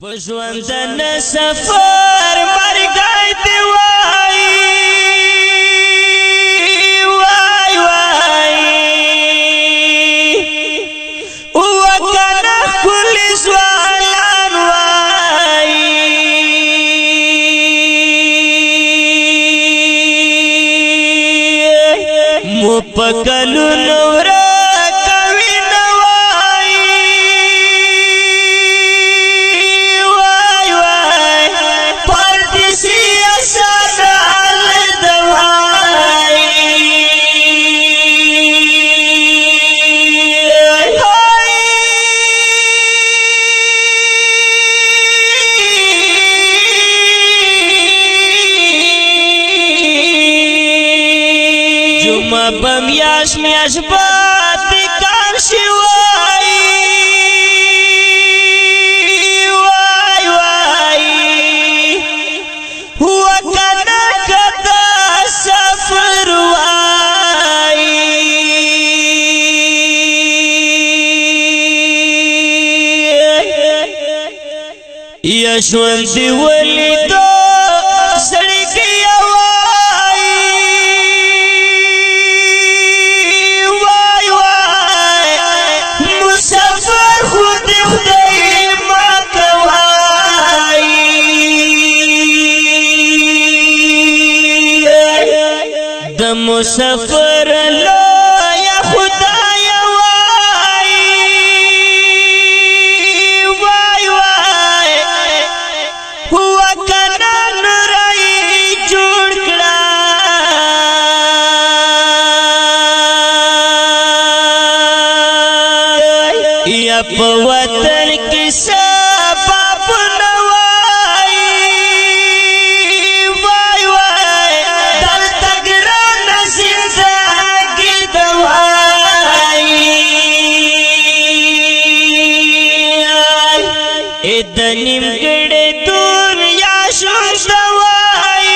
پژوندن سفر مرګای دی وای وای وای او کنه کل سوالان وای مو پکلو نور بم یاش میاش بات کار شي وای وای وای هو کنا کدا سفر وای یشون دی ولیدو سړی کیا مسافر لا یا خدای وای وای وای هو کنا نړۍ جوړ کړه یا په وطن کې سبب دنیم گڑے دنیا شد وای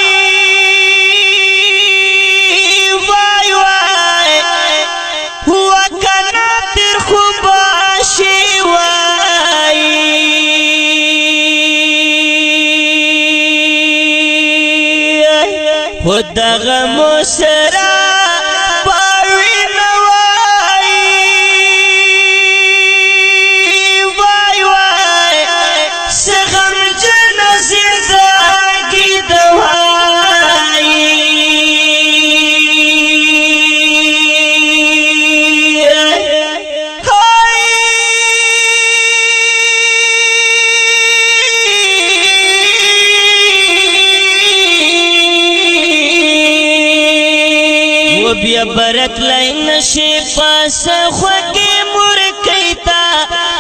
وای وای ہوا کنا تیر خوباشی وای خدا غمو سرا بیا برت لین شي پاس خوږه مور کیتا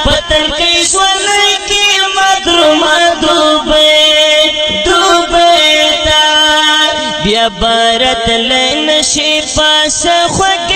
پتن کی سولای کی مدرما دوبه تا بیا برت لین شي پاس خوږه